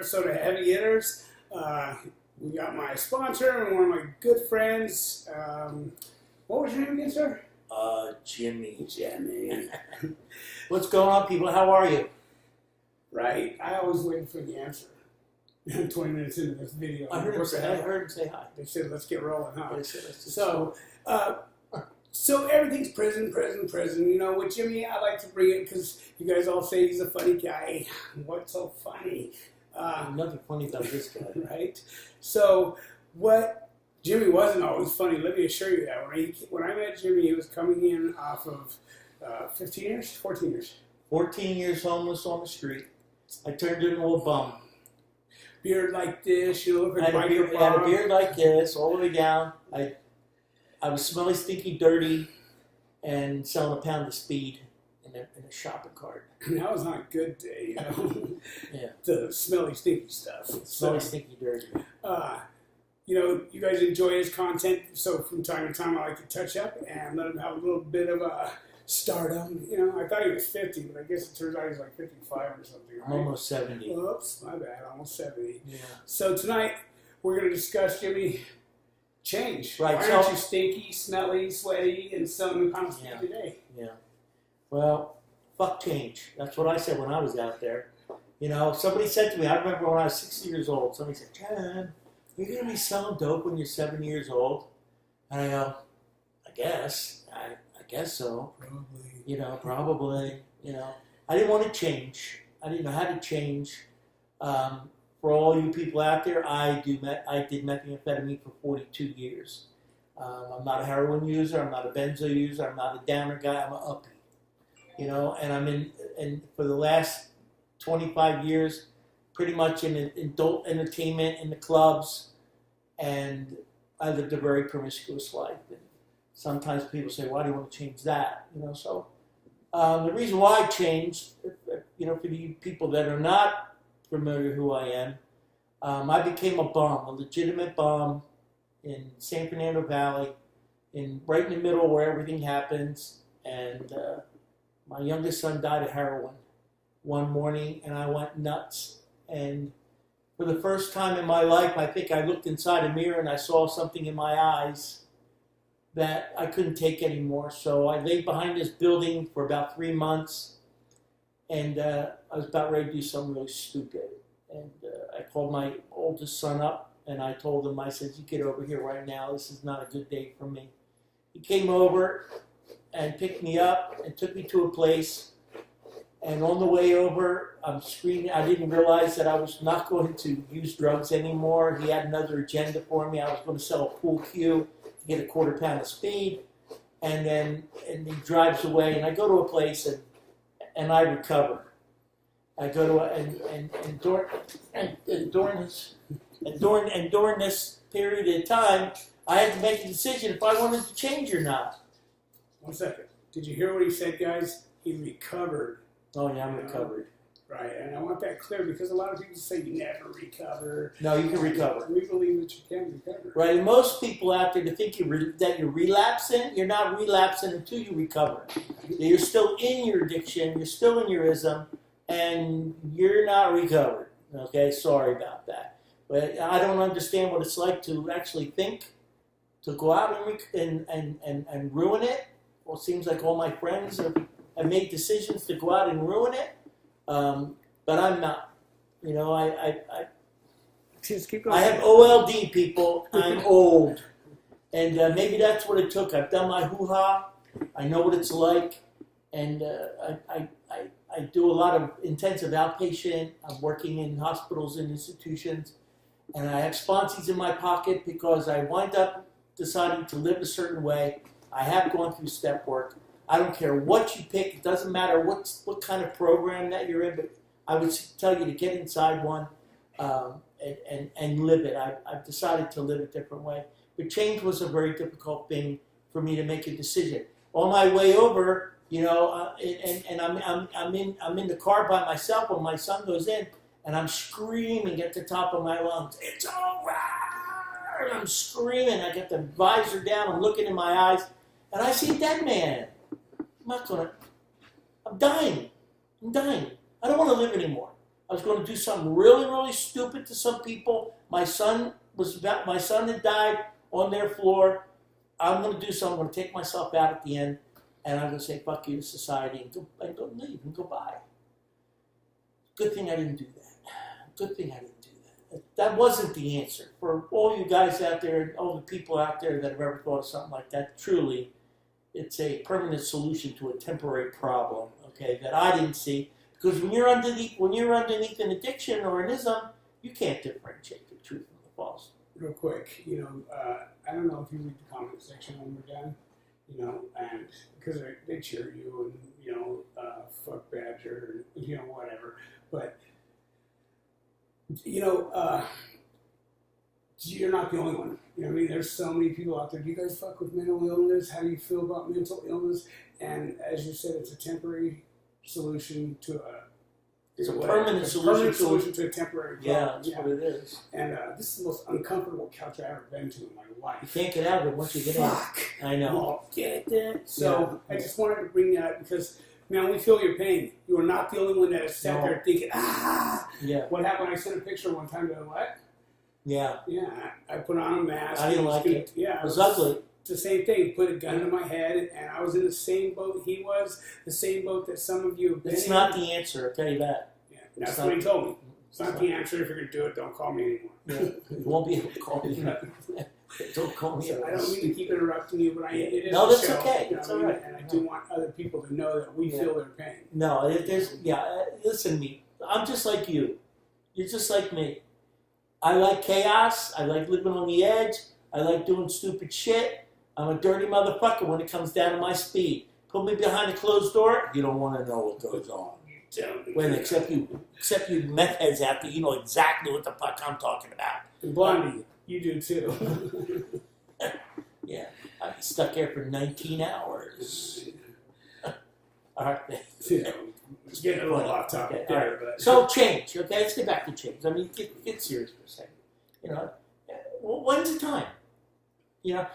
episode of Heavy Hitters. We got my sponsor and one of my good friends. What was your name again, sir? Jimmy. Jimmy. What's going on, people? How are you? Right. I always waiting for the answer. 20 minutes into this video. I heard him say hi. They said, let's get rolling, huh? They said, let's just So everything's prison. You know, with Jimmy, I like to bring it because you guys all say he's a funny guy. What's so funny? nothing funny about this guy. Right? So what Jimmy wasn't always funny. Let me assure you that. When I met Jimmy, he was coming in off of 15 years? 14 years. 14 years homeless on the street. I turned into a bum. Beard like this, you look like I had a beard like this, all the way down. I was smelly, stinky, dirty, and selling a pound of speed in a shopping cart. That was not a good day, you know. Yeah. The smelly, stinky stuff. Smelly, stinky, dirty. You know, you guys enjoy his content, so from time to time I like to touch up and let him have a little bit of a stardom. You know, I thought he was 50, but I guess it turns out he's like 55 or something, right? I'm almost 70. Oops, my bad, almost 70. Yeah. So tonight we're going to discuss, Jimmy, change. Right. Why aren't you stinky, smelly, sweaty, and selling pounds every day? Yeah. Well, fuck change. That's what I said when I was out there. You know, somebody said to me, I remember when I was 60 years old, somebody said, John, you're going to be selling dope when you're 70 years old? And I go, I guess. I guess so. Probably. You know, probably. You know, I didn't want to change. I didn't know how to change. For all you people out there, I did methamphetamine for 42 years. I'm not a heroin user. I'm not a benzo user. I'm not a downer guy. I'm an uppie. You know, and I'm in for the last 25 years, pretty much in adult entertainment, in the clubs, and I lived a very promiscuous life. And sometimes people say, why do you want to change that? You know, so the reason why I changed, you know, for you people that are not familiar who I am, I became a bum, a legitimate bum in San Fernando Valley, right in the middle where everything happens. And my youngest son died of heroin one morning, and I went nuts. And for the first time in my life, I think I looked inside a mirror and I saw something in my eyes that I couldn't take anymore. So I laid behind this building for about 3 months, and I was about ready to do something really stupid. And I called my oldest son up, and I told him, I said, you get over here right now. This is not a good day for me. He came over and picked me up and took me to a place. And on the way over, I'm screaming. I didn't realize that I was not going to use drugs anymore. He had another agenda for me. I was going to sell a pool cue, get a quarter pound of speed, and he drives away, and I go to a place and I recover. I go to during this period of time, I had to make a decision if I wanted to change or not. 1 second. Did you hear what he said, guys? He recovered. Oh yeah, I'm recovered. Right, and I want that clear because a lot of people say you never recover. No, you can recover. We believe that you can recover. Right, and most people out there to think that you're relapsing, you're not relapsing until you recover. You're still in your addiction, you're still in your ism, and you're not recovered. Okay, sorry about that. But I don't understand what it's like to actually think, to go out and ruin it. Well, it seems like all my friends have made decisions to go out and ruin it. But I'm not. You know, Just keep going. I have OLD, people. I'm old. And maybe that's what it took. I've done my hoo-ha. I know what it's like. And I do a lot of intensive outpatient. I'm working in hospitals and institutions. And I have sponsees in my pocket because I wind up deciding to live a certain way. I have gone through step work. I don't care what you pick. It doesn't matter what kind of program that you're in, but I would tell you to get inside one and live it. I've decided to live a different way. But change was a very difficult thing for me to make a decision. On my way over, you know, and I'm in the car by myself when my son goes in, and I'm screaming at the top of my lungs, "It's over!" And I'm screaming. I get the visor down. I'm looking in my eyes, and I see a dead man. I'm dying. I don't want to live anymore. I was going to do something really, really stupid to some people. My son had died on their floor. I'm going to do something. I'm going to take myself out at the end, and I'm going to say fuck you to society and go leave and go by. Good thing I didn't do that. Good thing I didn't do that. That wasn't the answer. For all you guys out there and all the people out there that have ever thought of something like that, truly, it's a permanent solution to a temporary problem, okay, that I didn't see. Because when you're underneath an addiction or an ism, you can't differentiate the truth from the false. Real quick, I don't know if you read the comment section when we're done, and because they cheer you and, fuck Badger, and, whatever. But, you're not the only one. There's so many people out there. Do you guys fuck with mental illness? How do you feel about mental illness? And as you said, it's a temporary solution to It's a permanent solution to a temporary problem. Yeah, that's what it is. And this is the most uncomfortable couch I've ever been to in my life. You can't get out of it once you get in. Fuck. I know. Oh, get it? So I just wanted to bring that up because, man, we feel your pain. You are not the only one that has sat there thinking, Yeah. What happened? I sent a picture one time to what? Yeah. Yeah, I put on a mask. I didn't like it. Yeah. It was ugly. It's the same thing. Put a gun to my head, and I was in the same boat he was, the same boat that some of you have been in. It's not the answer, I'll tell you that. Yeah, that's what he told me. It's not the answer. If you're going to do it, don't call me anymore. Yeah. You won't be able to call me. Don't call me. So I don't mean to keep interrupting you, but it is No, a that's show, okay. It's all right. And I do want other people to know that we feel their pain. No, listen to me. I'm just like you. You're just like me. I like chaos. I like living on the edge. I like doing stupid shit. I'm a dirty motherfucker when it comes down to my speed. Put me behind a closed door, you don't want to know what goes on. Well, except you meth heads out there, you know exactly what the fuck I'm talking about. And Blondie, you do too. Yeah, I'd be stuck there for 19 hours. All right. It's getting a little off topic there, but so change, okay? Let's get back to change. I mean, get serious for a second. When's the time?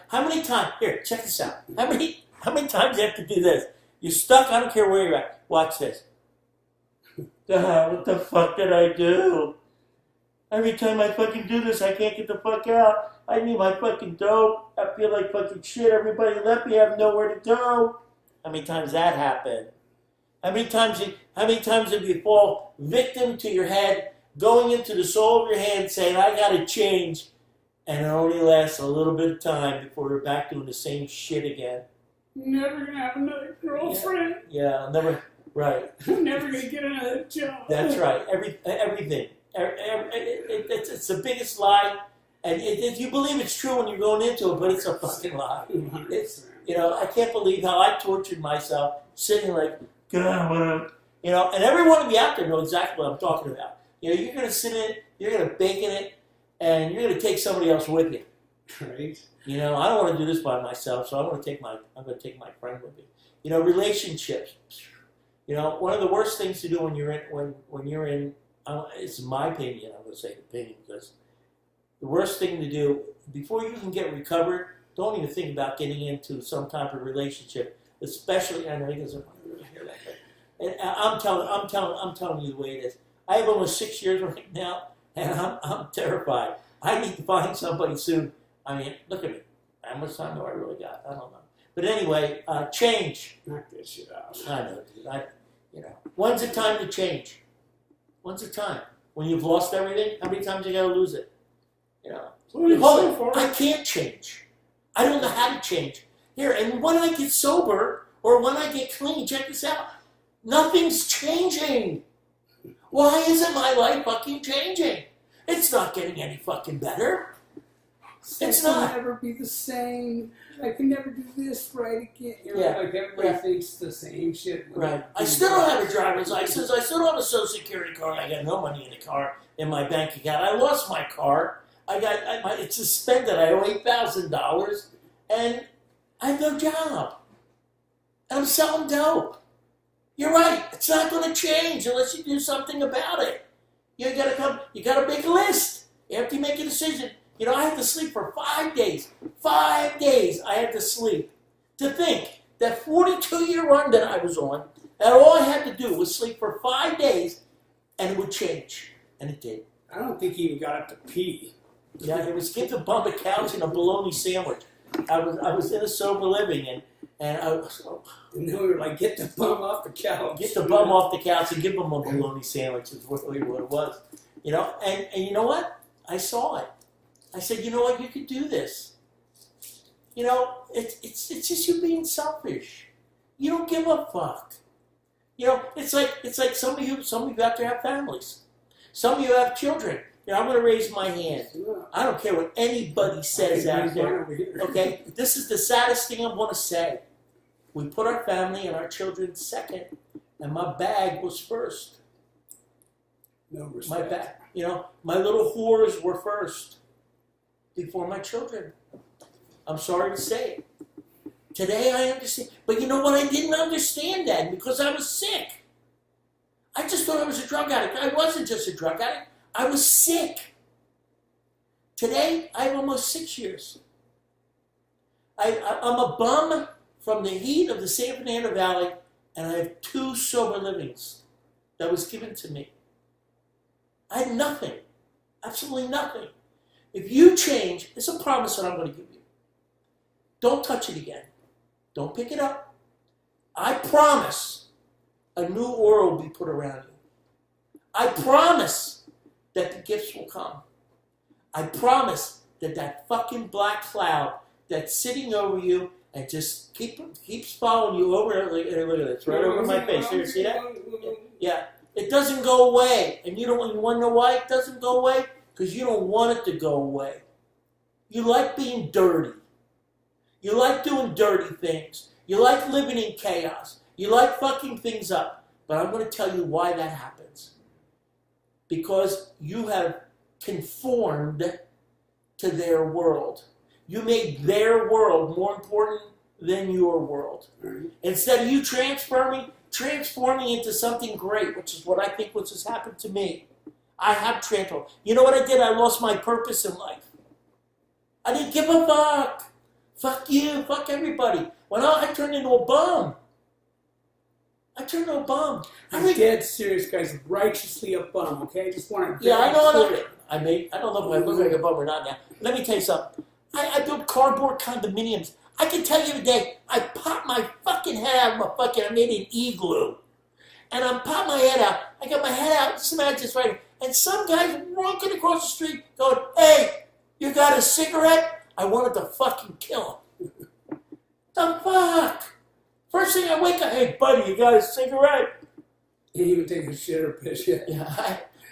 How many times? Here, check this out. How many times do you have to do this? You're stuck. I don't care where you're at. Watch this. What the fuck did I do? Every time I fucking do this, I can't get the fuck out. I need my fucking dope. I feel like fucking shit. Everybody left me. I have nowhere to go. How many times that happened? How many times have you fall victim to your head, going into the soul of your hand, saying, I gotta change, and it only lasts a little bit of time before we're back doing the same shit again? Never gonna have another girlfriend. Yeah, never. Right. I'm never gonna get another job. That's right. Everything. It's the biggest lie, and you believe it's true when you're going into it, but it's a fucking lie. It's, I can't believe how I tortured myself sitting like, God, and every one of you out there know exactly what I'm talking about. You're gonna sit in it, you're gonna bake in it, and you're gonna take somebody else with you. Right. I don't want to do this by myself, so I'm gonna take my friend with me. Relationships. One of the worst things to do when you're in it's my opinion. I'm gonna say opinion because the worst thing to do before you can get recovered, don't even think about getting into some type of relationship, especially. I know he doesn't want to really hear that, but and I'm telling you the way it is. I have almost 6 years right now, and I'm terrified. I need to find somebody soon. I mean, look at me. How much time do I really got? I don't know. But anyway, change. Knock this shit out. I know, dude. When's the time to change? When's the time? When you've lost everything? How many times you got to lose it? I can't change. I don't know how to change. Here, and when I get sober or when I get clean, check this out. Nothing's changing. Why isn't my life fucking changing? It's not getting any fucking better. It's not. I can never be the same. I can never do this right again. Yeah. Like everybody thinks the same shit. Right. I still don't have a driver's license. I still don't have a Social Security card. I got no money in the car in my bank account. I lost my car. It's suspended. I owe $8,000, and I have no job. And I'm selling dope. You're right. It's not going to change unless you do something about it. You got to make a list. After you make a decision. I had to sleep for 5 days. 5 days I had to sleep. To think that 42-year run that I was on, that all I had to do was sleep for 5 days, and it would change, and it did. I don't think he even got up to pee. Yeah, it was give the bum a couch and a bologna sandwich. I was in a sober living, and I was, And then we were like, get the bum off the couch. get the bum off the couch and give him a bologna sandwich is really what it was. You know, and you know what? I saw it. I said, you know what? You could do this. You know, it's just you being selfish. You don't give a fuck. You know, it's like some of you out there have families. Some of you have children. You know, I'm going to raise my hand. I don't care what anybody says out there. Okay? This is the saddest thing I want to say. We put our family and our children second, and my bag was first. No respect. My bag, you know, my little whores were first before my children. I'm sorry to say it. Today I understand. But you know what? I didn't understand that because I was sick. I just thought I was a drug addict. I wasn't just a drug addict. I was sick. Today, I have almost 6 years. I'm a bum from the heat of the San Fernando Valley, and I have 2 sober livings that was given to me. I had nothing. Absolutely nothing. If you change, it's a promise that I'm going to give you. Don't touch it again. Don't pick it up. I promise a new aura will be put around you. I promise that the gifts will come. I promise that that fucking black cloud that's sitting over you and just keeps following you over. Look at this, right over my face. Here, see that? Yeah. It doesn't go away. And you want to know why it doesn't go away? Because you don't want it to go away. You like being dirty. You like doing dirty things. You like living in chaos. You like fucking things up. But I'm going to tell you why that happens. Because you have conformed to their world. You made their world more important than your world. Mm-hmm. Instead of you transforming into something great, which is what I think what has happened to me. I have transformed. You know what I did? I lost my purpose in life. I didn't give a fuck. Fuck you. Fuck everybody. Well, I turned into a bum. I'm dead serious, guys. Righteously a bum, okay? I just want to... Yeah, I know. I don't know if I look like a bum or not now. Let me tell you something. I built cardboard condominiums. I can tell you today, I popped my fucking head out of my fucking... I made an igloo. And I'm popping my head out. I got my head out. Somebody just right. And some guy's walking across the street going, hey, you got a cigarette? I wanted to fucking kill him. The fuck? First thing I wake up, hey, buddy, you got a cigarette? You didn't even take a shit or piss yet. Yeah,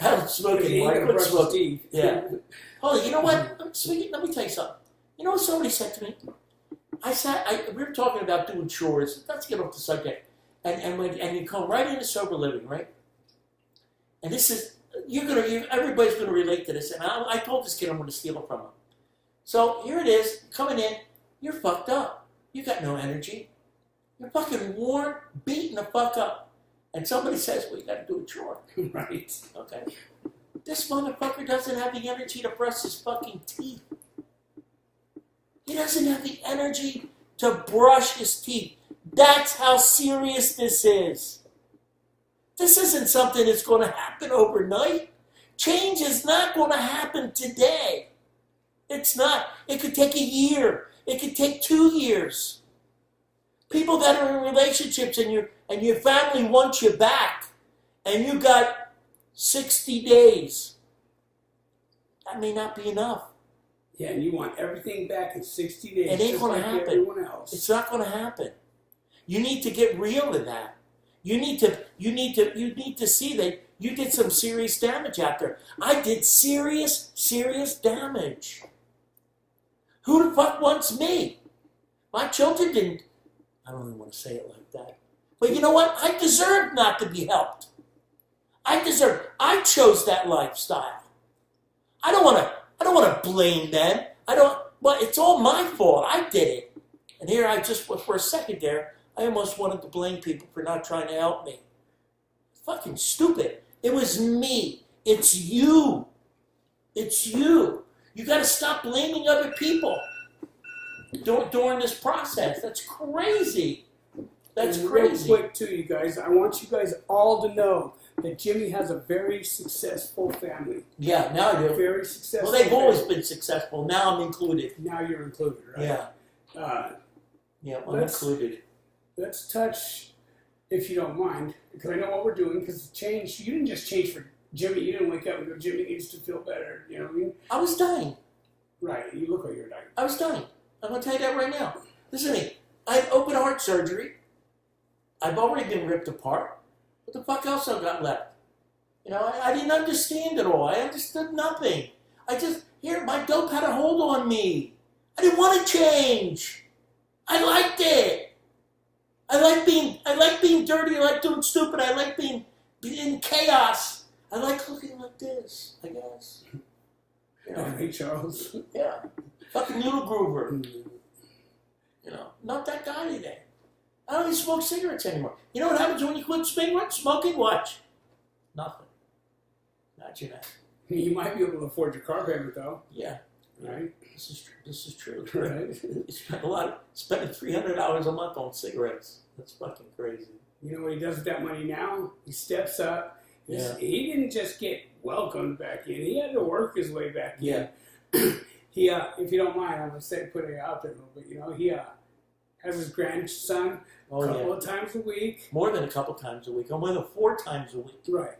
I don't smoke anymore. I quit smoking. Yeah. Hold on, you know what? Let me tell you something. You know what somebody said to me? We were talking about doing chores. Let's get off the subject. And you come right into sober living, right? And this is, everybody's going to relate to this. And I told this kid I'm going to steal it from him. So here it is, coming in, you're fucked up. You got no energy. You're fucking worn, beaten the fuck up. And somebody says, well, you got to do a chore. Right. Okay. This motherfucker doesn't have the energy to brush his fucking teeth. He doesn't have the energy to brush his teeth. That's how serious this is. This isn't something that's going to happen overnight. Change is not going to happen today. It's not. It could take a year. It could take 2 years. People that are in relationships and your family wants you back, and you got 60 days. That may not be enough. Yeah, and you want everything back in 60 days. It ain't going to happen. Everyone else. It's not going to happen. You need to get real to that. You need to see that you did some serious damage out there. I did serious damage. Who the fuck wants me? My children didn't. I don't even want to say it like that. But you know what? I deserve not to be helped. I chose that lifestyle. I don't want to blame them. Well, it's all my fault. I did it. And here for a second there, I almost wanted to blame people for not trying to help me. Fucking stupid. It was me. It's you. It's you. You got to stop blaming other people during this process. That's crazy. That's crazy. Real quick, too, you guys. I want you guys all to know that Jimmy has a very successful family. Yeah, now I do. Very successful. Well, they've always family. been successful. Now I'm included. Now you're included, right? Yeah. Yeah, I'm included. Let's touch, if you don't mind, because I know what we're doing, because the change, you didn't just change for Jimmy. You didn't wake up and go, Jimmy needs to feel better. You know what I mean? I was dying. Right. You look like you're dying. I was dying. I'm going to tell you that right now. Listen to me. I had open heart surgery. I've already been ripped apart. What the fuck else I've got left? You know, I didn't understand it all. I understood nothing. My dope had a hold on me. I didn't want to change. I liked it. I like being dirty. I like doing stupid. I like being in chaos. I like looking like this, I guess. You know, Hey, Charles. yeah. Fucking noodle groover. You know, not that guy today. I don't even smoke cigarettes anymore. You know what happens when you quit smoking? Watch. Nothing. Imagine that. You might be able to afford your car payment, though. Yeah. Right? This is true. Right. You spending $300 a month on cigarettes. That's fucking crazy. You know what he does with that money now? He steps up. Yeah. He didn't just get welcomed back in. He had to work his way back Yeah. in. He, if you don't mind, I'm going to say, putting it out there a little bit, you know, he has his grandson a couple of times a week. More than a couple times a week. I'm with him 4 times a week. Right.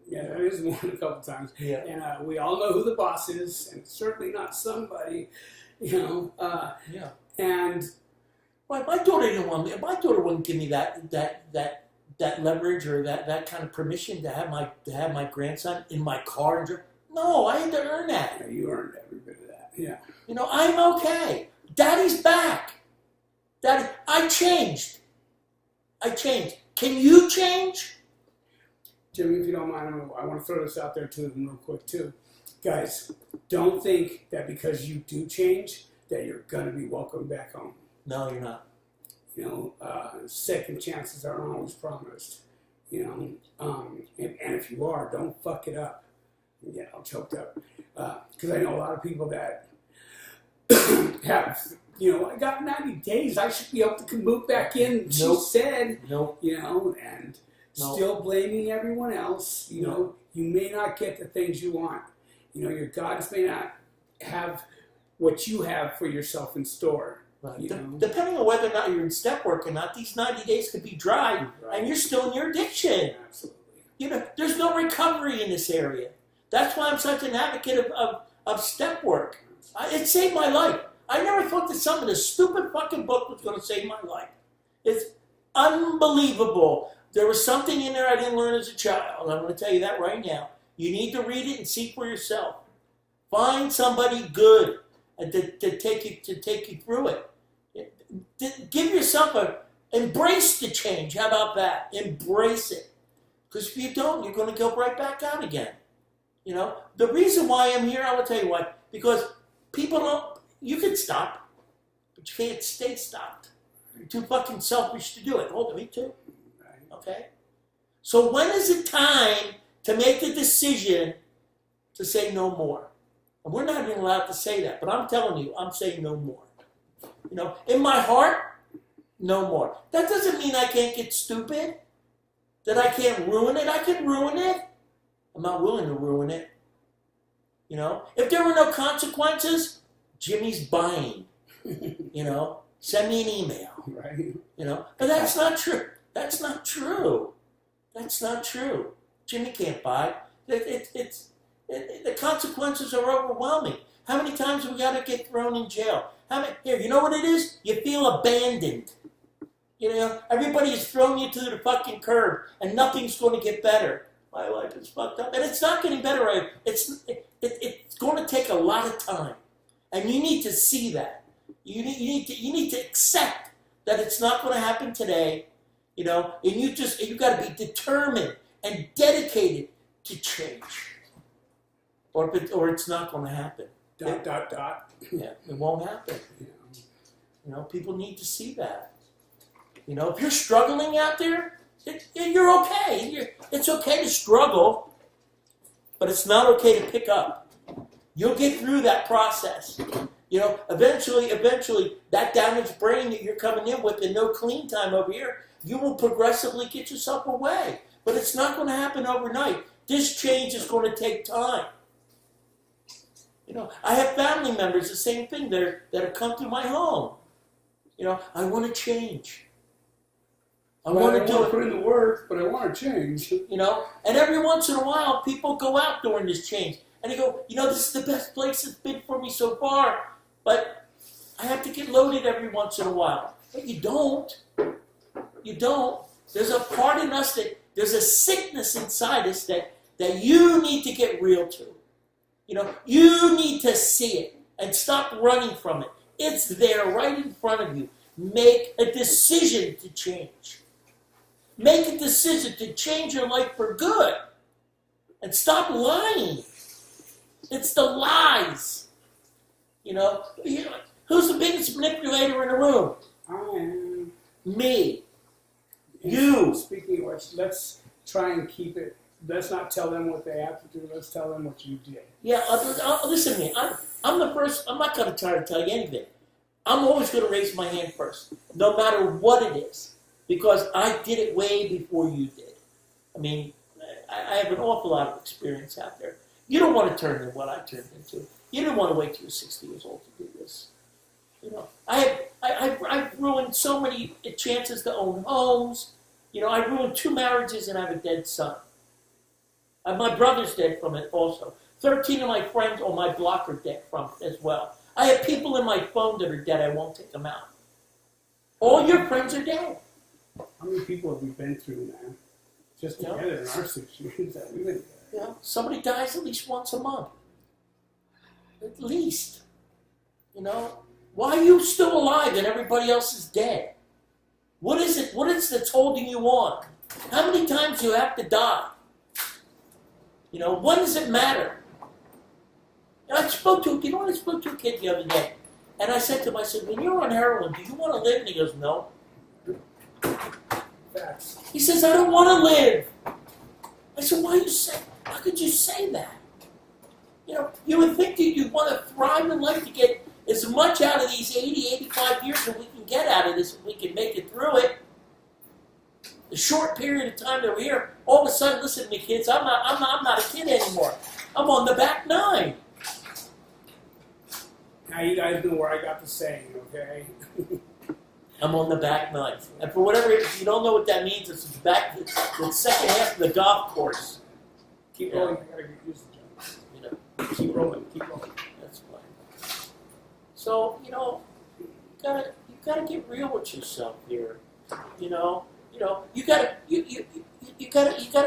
Yeah, that is more than a couple times. Yeah. And we all know who the boss is, and it's certainly not somebody, you know. Yeah. And my daughter didn't want me. My daughter wouldn't give me that leverage or that kind of permission to have my grandson in my car. No, I had to earn that. yeah, you earned every bit of that. Yeah. You know, I'm okay. Daddy's back. Daddy, I changed. Can you change? Jimmy, if you don't mind, I want to throw this out there to them real quick, too. Guys, don't think that because you do change that you're going to be welcomed back home. No, you're not. You know, second chances aren't always promised. You know, and if you are, don't fuck it up. Yeah, I'm choked up. Because I know a lot of people that have, you know, I got 90 days. I should be able to move back in. She said, Nope. you know, and still blaming everyone else. You know, you may not get the things you want. You know, your gods may not have what you have for yourself in store. Right. You know? Depending on whether or not you're in step work or not, these 90 days could be dry, and you're still in your addiction. Absolutely. You know, there's no recovery in this area. That's why I'm such an advocate of step work. It saved my life. I never thought that some of this stupid fucking book was going to save my life. It's unbelievable. There was something in there I didn't learn as a child. I'm going to tell you that right now. You need to read it and see for yourself. Find somebody good to take you through it. Give yourself embrace the change. How about that? Embrace it. Because if you don't, you're going to go right back out again. You know, the reason why I'm here, I will tell you why. Because people don't, you can stop, but you can't stay stopped. You're too fucking selfish to do it. Hold on, me too. Okay? So when is it time to make the decision to say no more? And we're not even allowed to say that, but I'm telling you, I'm saying no more. You know, in my heart, no more. That doesn't mean I can't get stupid, that I can't ruin it. I can ruin it. I'm not willing to ruin it. You know, if there were no consequences, Jimmy's buying. You know, send me an email. Right. You know, but that's not true. That's not true. That's not true. Jimmy can't buy. The consequences are overwhelming. How many times have we got to get thrown in jail? Here, you know what it is? You feel abandoned. You know, everybody has thrown you to the fucking curb, and nothing's going to get better. My life is fucked up, and it's not getting better. It's going to take a lot of time, and you need to see that. You need to accept that it's not going to happen today. You know, and you got to be determined and dedicated to change, or it's not going to happen. ... Yeah, it won't happen. You know, people need to see that. You know, if you're struggling out there, you're okay. It's okay to struggle, but it's not okay to pick up. You'll get through that process. You know, eventually, that damaged brain that you're coming in with and no clean time over here, you will progressively get yourself away. But it's not going to happen overnight. This change is going to take time. You know, I have family members, the same thing, that have come through my home. You know, I want to change. I want to put in the work, but I want to change. You know, and every once in a while, people go out during this change. And they go, you know, this is the best place it's been for me so far. But I have to get loaded every once in a while. But you don't. You don't. There's a part in us there's a sickness inside us that you need to get real to. You know, you need to see it and stop running from it. It's there right in front of you. Make a decision to change. Make a decision to change your life for good. And stop lying. It's the lies. You know, who's the biggest manipulator in the room? I am. Me. You. Speaking of which, let's try and keep it. Let's not tell them what they have to do. Let's tell them what you did. Yeah, listen to me. I'm the first. I'm not going to try to tell you anything. I'm always going to raise my hand first, no matter what it is, because I did it way before you did. I mean, I have an awful lot of experience out there. You don't want to turn into what I turned into. You didn't want to wait till you're 60 years old to do this. You know, I've ruined so many chances to own homes. You know, I ruined 2 marriages and I have a dead son. My brother's dead from it also. 13 of my friends on my block are dead from it as well. I have people in my phone that are dead. I won't take them out. All your friends are dead. How many people have we been through now? Just together in our 6 years that we've been together. You know, somebody dies at least once a month. At least. You know, why are you still alive and everybody else is dead? What is it? What is that's holding you on? How many times do you have to die? You know, when does it matter? I spoke to a kid the other day, and I said to him, I said, when you're on heroin, do you want to live? And he goes, no. Facts. He says, I don't want to live. I said, how could you say that? You know, you would think that you'd want to thrive in life to get as much out of these 80, 85 years that we can get out of this if we can make it through it. The short period of time that we're here, all of a sudden, listen to me, kids, I'm not a kid anymore. I'm on the back 9. Now you guys know where I got the saying, okay? I'm on the back 9. And for whatever, if you don't know what that means, it's the second half of the golf course. Keep rolling. I gotta get used to it. You know, Keep rolling. that's fine. So, you know, you gotta get real with yourself here. You know, you gotta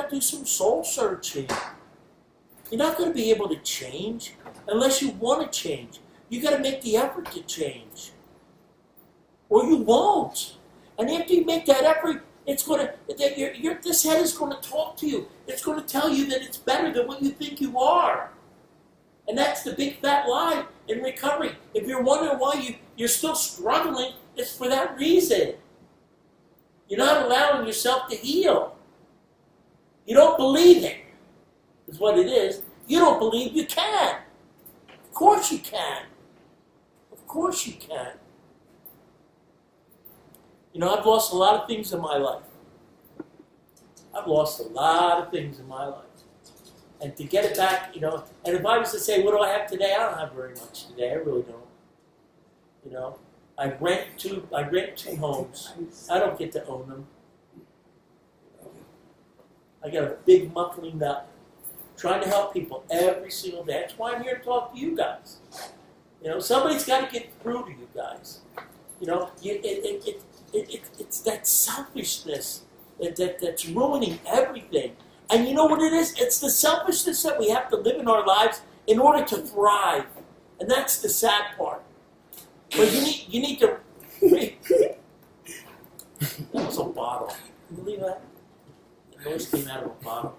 do some soul searching. You're not gonna be able to change unless you want to change. You gotta make the effort to change, or you won't. And after you make that effort, it's gonna this head is gonna talk to you. It's gonna tell you that it's better than what you think you are. And that's the big fat lie in recovery. If you're wondering why you're still struggling, it's for that reason. You're not allowing yourself to heal. You don't believe it, is what it is. You don't believe you can. Of course you can. Of course you can. You know, I've lost a lot of things in my life. I've lost a lot of things in my life. And to get it back, you know, and if I was to say, what do I have today? I don't have very much today. I really don't. You know, I rent 2 homes. I don't get to own them. I got a big monthly nut, trying to help people every single day. That's why I'm here to talk to you guys. You know, somebody's got to get through to you guys. You know, it's that selfishness that's ruining everything. And you know what it is? It's the selfishness that we have to live in our lives in order to thrive. And that's the sad part. But you need to... That was a bottle. Can you believe that? The noise came out of a bottle.